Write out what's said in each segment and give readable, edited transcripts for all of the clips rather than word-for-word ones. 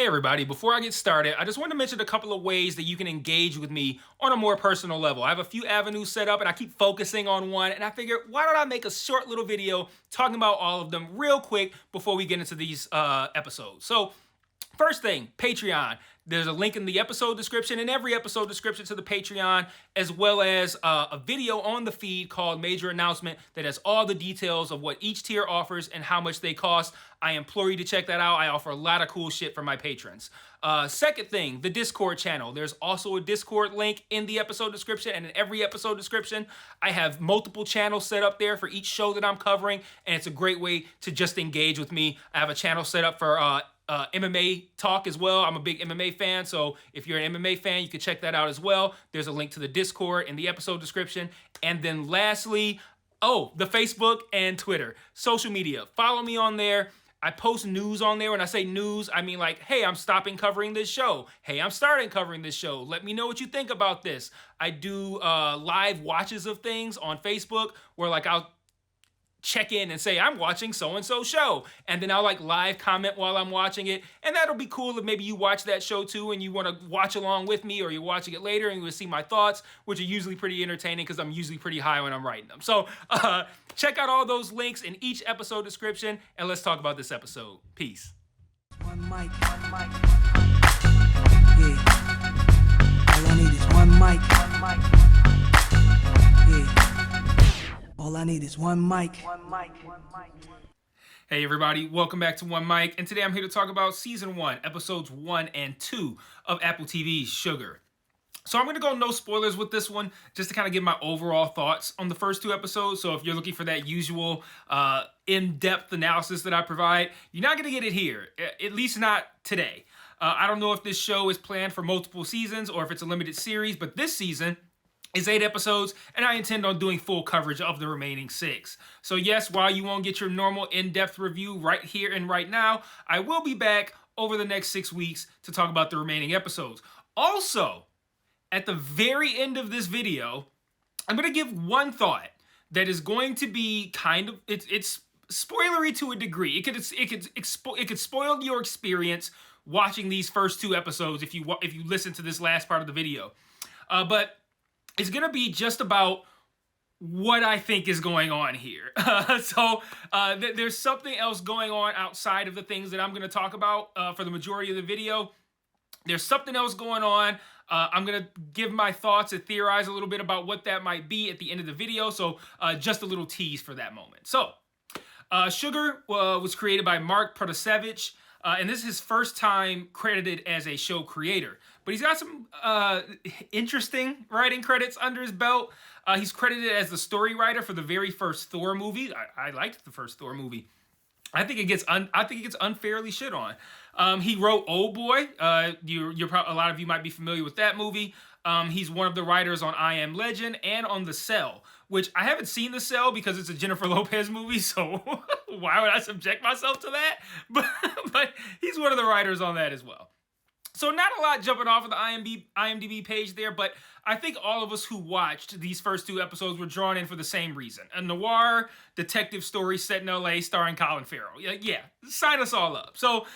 Hey everybody, before I get started, I just want to mention a couple of ways that you can engage with me on a more personal level. I have a few avenues set up and I keep focusing on one, and I figured why don't I make a short little video talking about all of them real quick before we get into these episodes. So first thing, Patreon. There's a link in the episode description, in every episode description to the Patreon, as well as a video on the feed called Major Announcement that has all the details of what each tier offers and how much they cost. I implore you to check that out. I offer a lot of cool shit for my patrons. Second thing, the Discord channel. There's also a Discord link in the episode description and in every episode description. I have multiple channels set up there for each show that I'm covering, and it's a great way to just engage with me. I have a channel set up for MMA talk as well. I'm a big MMA fan, so if you're an MMA fan, you can check that out as well. There's a link to the Discord in the episode description. And then lastly, the Facebook and Twitter. Social media. Follow me on there. I post news on there. When I say news, I mean like, hey, I'm stopping covering this show. Hey, I'm starting covering this show. Let me know what you think about this. I do live watches of things on Facebook where like I'll check in and say I'm watching so-and-so show, and then I'll like live comment while I'm watching it, and that'll be cool if maybe you watch that show too and you want to watch along with me, or you're watching it later and you will see my thoughts, which are usually pretty entertaining because I'm usually pretty high when I'm writing them. So check out all those links in each episode description, and let's talk about this episode. Peace. One mic. Yeah. All I need is one mic. Yeah. All I need is one mic. Hey everybody, welcome back to One Mic, and today I'm here to talk about Season 1, Episodes 1 and 2 of Apple TV's Sugar. So I'm going to go no spoilers with this one, just to kind of give my overall thoughts on the first two episodes. So if you're looking for that usual in-depth analysis that I provide, you're not going to get it here, at least not today. I don't know if this show is planned for multiple seasons or if it's a limited series, but this season is 8 episodes, and I intend on doing full coverage of the remaining 6. So yes, while you won't get your normal in-depth review right here and right now, I will be back over the next 6 weeks to talk about the remaining episodes. Also, at the very end of this video, I'm going to give one thought that is going to be kind of, it's spoilery to a degree. It could spoil your experience watching these first 2 episodes if you listen to this last part of the video. But it's going to be just about what I think is going on here. There's something else going on outside of the things that I'm going to talk about for the majority of the video. There's something else going on. I'm going to give my thoughts and theorize a little bit about what that might be at the end of the video. So just a little tease for that moment. So Sugar was created by Mark Protasevich. And this is his first time credited as a show creator. But he's got some interesting writing credits under his belt. He's credited as the story writer for the very first Thor movie. I liked the first Thor movie. I think it gets unfairly shit on. He wrote Old Boy. A lot of you might be familiar with that movie. He's one of the writers on I Am Legend and on The Cell, which I haven't seen The Cell because it's a Jennifer Lopez movie, so why would I subject myself to that? But he's one of the writers on that as well. So not a lot jumping off of the IMDb page there, but I think all of us who watched these first 2 episodes were drawn in for the same reason. A noir detective story set in LA starring Colin Farrell. Yeah, sign us all up. So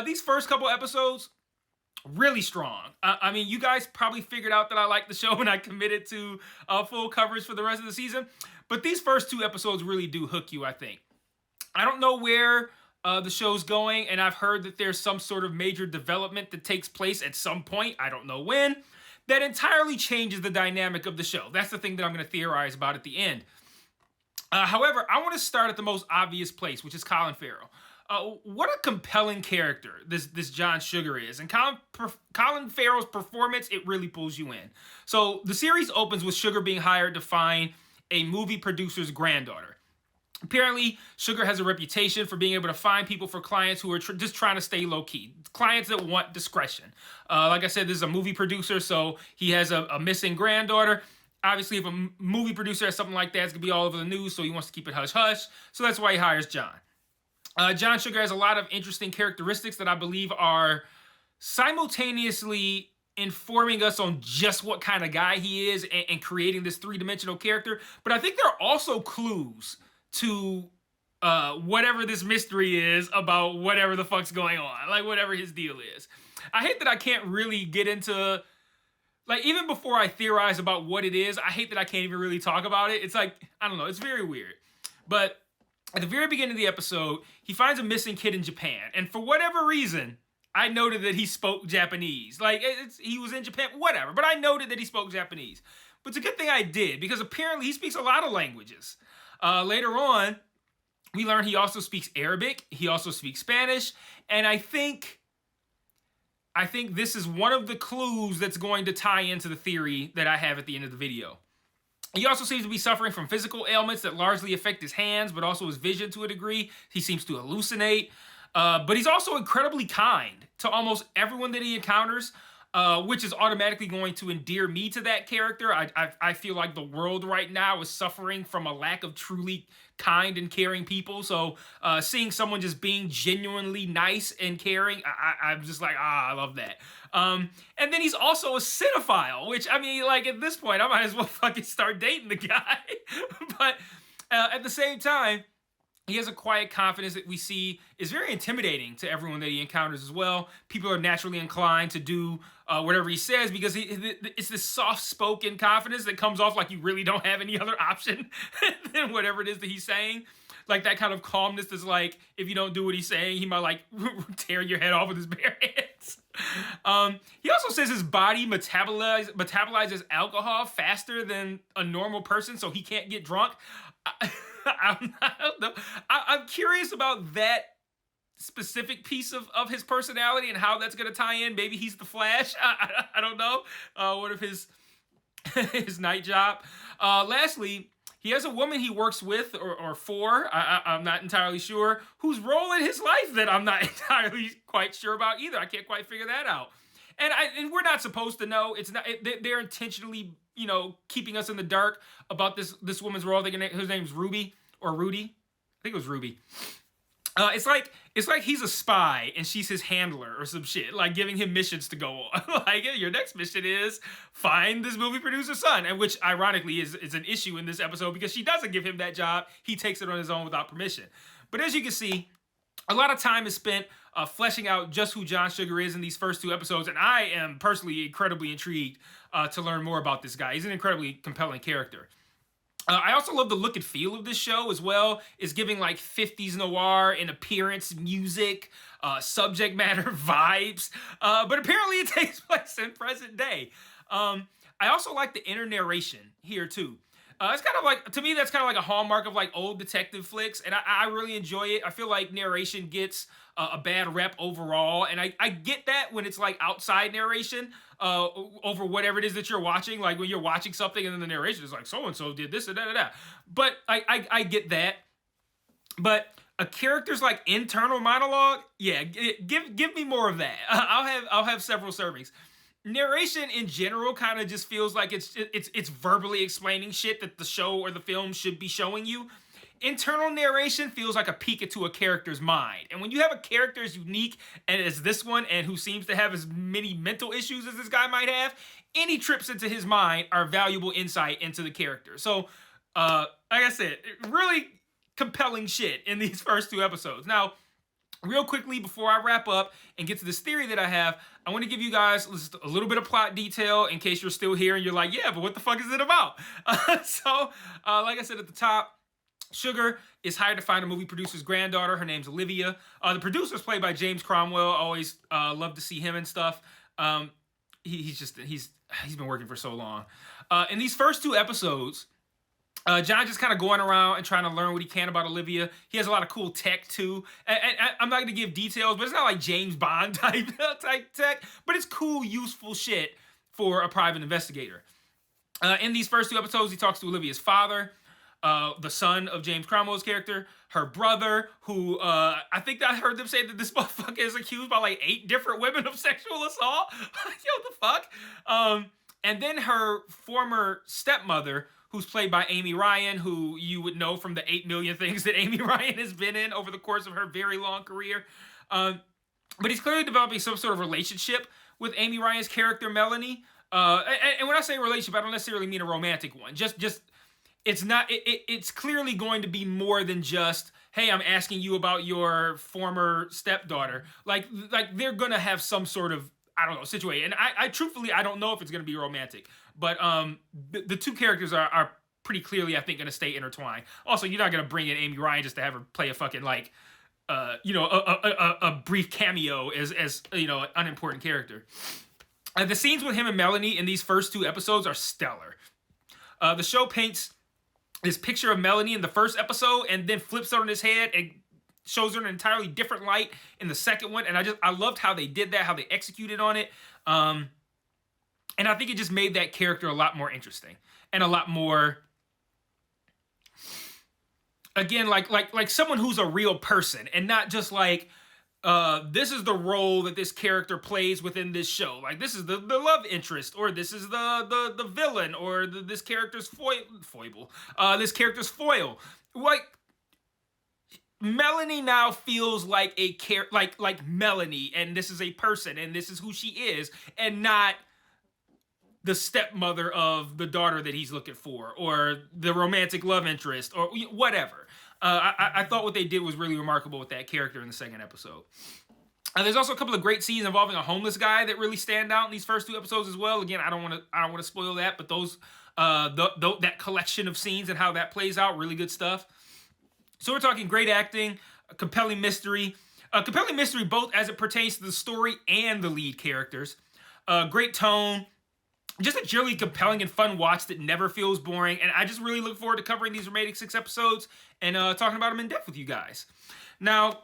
these first couple episodes, really strong. I mean, you guys probably figured out that I like the show and I committed to full coverage for the rest of the season. But these first 2 episodes really do hook you, I think. I don't know where the show's going, and I've heard that there's some sort of major development that takes place at some point, I don't know when, that entirely changes the dynamic of the show. That's the thing that I'm going to theorize about at the end. However, I want to start at the most obvious place, which is Colin Farrell. What a compelling character this John Sugar is. And Colin Farrell's performance, it really pulls you in. So the series opens with Sugar being hired to find a movie producer's granddaughter. Apparently, Sugar has a reputation for being able to find people for clients who are just trying to stay low-key. Clients that want discretion. Like I said, this is a movie producer, so he has a missing granddaughter. Obviously, if a movie producer has something like that, it's going to be all over the news, so he wants to keep it hush-hush. So that's why he hires John. John Sugar has a lot of interesting characteristics that I believe are simultaneously informing us on just what kind of guy he is and creating this 3-dimensional character. But I think there are also clues to whatever this mystery is about whatever the fuck's going on, like whatever his deal is. I hate that I can't really get into, like, even before I theorize about what it is, I hate that I can't even really talk about it. It's like, I don't know, it's very weird. But at the very beginning of the episode, he finds a missing kid in Japan. And for whatever reason, I noted that he spoke Japanese. Like, he was in Japan, whatever. But I noted that he spoke Japanese. But it's a good thing I did, because apparently he speaks a lot of languages. Later on, we learn he also speaks Arabic. He also speaks Spanish. And I think this is one of the clues that's going to tie into the theory that I have at the end of the video. He also seems to be suffering from physical ailments that largely affect his hands, but also his vision to a degree. He seems to hallucinate. But he's also incredibly kind to almost everyone that he encounters, which is automatically going to endear me to that character. I feel like the world right now is suffering from a lack of truly kind and caring people. So seeing someone just being genuinely nice and caring, I'm just like, I love that. And then he's also a cinephile, which, I mean, like, at this point, I might as well fucking start dating the guy. But at the same time, he has a quiet confidence that we see is very intimidating to everyone that he encounters as well. People are naturally inclined to do whatever he says, because it's this soft-spoken confidence that comes off like you really don't have any other option than whatever it is that he's saying. Like, that kind of calmness that's like, if you don't do what he's saying, he might, like, tear your head off with his bare hands. He also says his body metabolizes alcohol faster than a normal person, so he can't get drunk. I don't know. I'm curious about that specific piece of his personality and how that's going to tie in. Maybe he's the Flash. I don't know. What if his night job? Lastly, he has a woman he works with or for, I'm not entirely sure, whose role in his life that I'm not entirely quite sure about either. I can't quite figure that out. And we're not supposed to know. It's not. They're intentionally, keeping us in the dark about this woman's role. His name's Ruby or Rudy. I think it was Ruby. It's like he's a spy and she's his handler or some shit, like giving him missions to go on. Like, your next mission is find this movie producer's son, and which ironically is an issue in this episode because she doesn't give him that job. He takes it on his own without permission. But as you can see, a lot of time is spent fleshing out just who John Sugar is in these first two episodes, and I am personally incredibly intrigued to learn more about this guy. He's an incredibly compelling character. I also love the look and feel of this show as well. It's giving like 50s noir in appearance, music, subject matter, vibes. But apparently it takes place in present day. I also like the inner narration here too. It's kind of like, to me, that's kind of like a hallmark of like old detective flicks, and I really enjoy it. I feel like narration gets a bad rep overall, and I get that when it's like outside narration over whatever it is that you're watching, like when you're watching something and then the narration is like, so-and-so did this and da-da-da. But I get that. But a character's like internal monologue, yeah, give me more of that. I'll have several servings. Narration in general kind of just feels like it's verbally explaining shit that the show or the film should be showing you. Internal narration feels like a peek into a character's mind. And when you have a character as unique and as this one, and who seems to have as many mental issues as this guy might have, any trips into his mind are valuable insight into the character. So, like I said, really compelling shit in these first two episodes. Now, real quickly, before I wrap up and get to this theory that I have, I want to give you guys just a little bit of plot detail in case you're still here and you're like, yeah, but what the fuck is it about? So, like I said at the top, Sugar is hired to find a movie producer's granddaughter. Her name's Olivia. The producer's played by James Cromwell. Always love to see him and stuff. He's been working for so long. In these first two episodes, John just kind of going around and trying to learn what he can about Olivia. He has a lot of cool tech too. And I'm not going to give details, but it's not like James Bond type tech, but it's cool, useful shit for a private investigator. In these first two episodes, he talks to Olivia's father, the son of James Cromwell's character, her brother, who I think I heard them say that this motherfucker is accused by like 8 different women of sexual assault. Yo, the fuck? And then her former stepmother, who's played by Amy Ryan, who you would know from the 8 million things that Amy Ryan has been in over the course of her very long career. But he's clearly developing some sort of relationship with Amy Ryan's character, Melanie. And when I say relationship, I don't necessarily mean a romantic one. Just it's not. It's clearly going to be more than just, hey, I'm asking you about your former stepdaughter. Like they're gonna have some sort of, I don't know, situation. And I truthfully, I don't know if it's gonna be romantic, but the two characters are pretty clearly, I think, gonna stay intertwined. Also, you're not gonna bring in Amy Ryan just to have her play a fucking like, a brief cameo as you know, an unimportant character. The scenes with him and Melanie in these first 2 episodes are stellar. The show paints this picture of Melanie in the first episode and then flips it on his head and shows her in an entirely different light in the second one. And I loved how they did that, how they executed on it. And I think it just made that character a lot more interesting and a lot more, again, like someone who's a real person and not just like, this is the role that this character plays within this show. Like, this is the love interest, or this is the villain, or this character's foible. This character's foil. Like, Melanie now feels like like Melanie, and this is a person, and this is who she is, and not the stepmother of the daughter that he's looking for, or the romantic love interest, or whatever. I thought what they did was really remarkable with that character in the second episode. There's also a couple of great scenes involving a homeless guy that really stand out in these first 2 episodes as well. Again, I don't want to spoil that, but those that collection of scenes and how that plays out, really good stuff. So we're talking great acting, compelling mystery both as it pertains to the story and the lead characters. Great tone. Just a generally compelling and fun watch that never feels boring. And I just really look forward to covering these remaining 6 episodes and talking about them in depth with you guys. Now,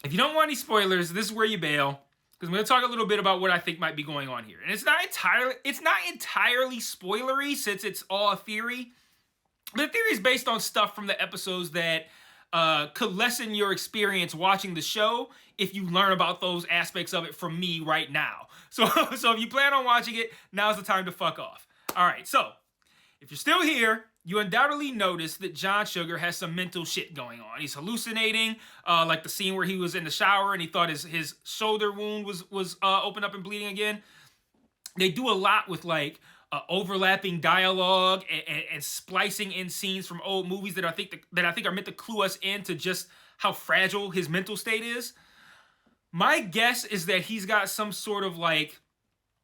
if you don't want any spoilers, this is where you bail, because I'm going to talk a little bit about what I think might be going on here. And it's not entirely spoilery, since it's all a theory. The theory is based on stuff from the episodes that could lessen your experience watching the show if you learn about those aspects of it from me right now. So if you plan on watching it, now's the time to fuck off. All right, so if you're still here, you undoubtedly noticed that John Sugar has some mental shit going on. He's hallucinating, like the scene where he was in the shower and he thought his shoulder wound was open up and bleeding again. They do a lot with like overlapping dialogue and splicing in scenes from old movies that I think are meant to clue us into just how fragile his mental state is. My guess is that he's got some sort of like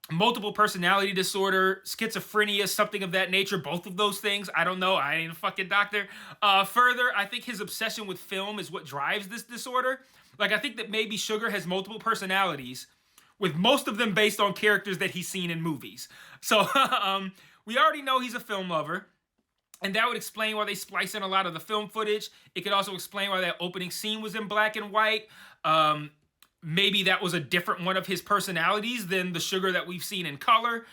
multiple personality disorder, schizophrenia, something of that nature. Both of those things. I don't know. I ain't a fucking doctor. Further, I think his obsession with film is what drives this disorder. Like, I think that maybe Sugar has multiple personalities, with most of them based on characters that he's seen in movies. So we already know he's a film lover, and that would explain why they splice in a lot of the film footage. It could also explain why that opening scene was in black and white. Maybe that was a different one of his personalities than the Sugar that we've seen in color.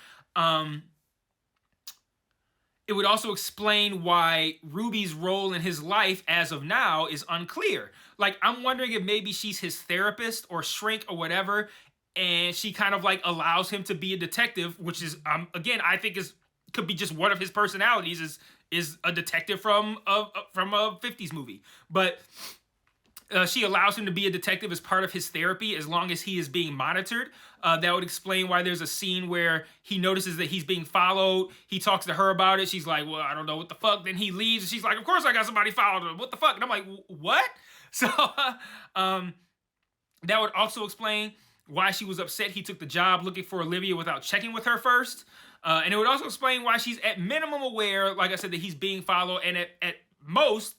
It would also explain why Ruby's role in his life as of now is unclear. Like, I'm wondering if maybe she's his therapist or shrink or whatever, and she kind of like allows him to be a detective, which is, again, I think could be just one of his personalities is a detective from a 50s movie. But she allows him to be a detective as part of his therapy as long as he is being monitored. That would explain why there's a scene where he notices that he's being followed. He talks to her about it. She's like, well, I don't know what the fuck. Then he leaves. And she's like, of course I got somebody followed him. What the fuck? And I'm like, what? So that would also explain why she was upset he took the job looking for Olivia without checking with her first. And it would also explain why she's at minimum aware, like I said, that he's being followed, and at most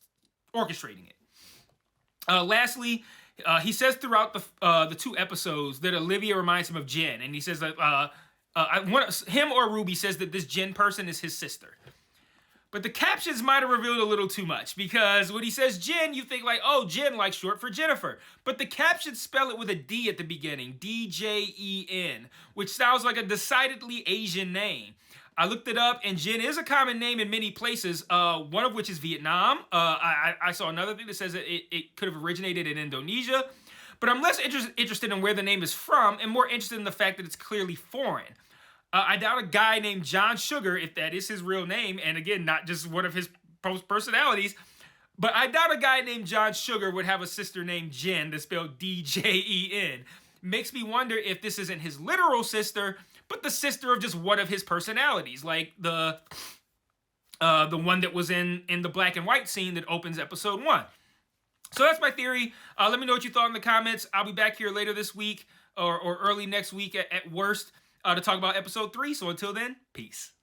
orderating it. Lastly, he says throughout the 2 episodes that Olivia reminds him of Jen, and he says that him or Ruby says that this Jen person is his sister. But the captions might have revealed a little too much, because when he says Jen, you think like, oh, Jen, like short for Jennifer. But the captions spell it with a D at the beginning, D-J-E-N, which sounds like a decidedly Asian name. I looked it up, and Jen is a common name in many places, one of which is Vietnam. I saw another thing that says that it could have originated in Indonesia. But I'm less interested in where the name is from and more interested in the fact that it's clearly foreign. I doubt a guy named John Sugar, if that is his real name, and again, not just one of his personalities, but I doubt a guy named John Sugar would have a sister named Jen that's spelled D-J-E-N. Makes me wonder if this isn't his literal sister, but the sister of just one of his personalities, like the one that was in the black and white scene that opens episode 1. So that's my theory. Let me know what you thought in the comments. I'll be back here later this week or early next week at worst to talk about episode 3. So until then, peace.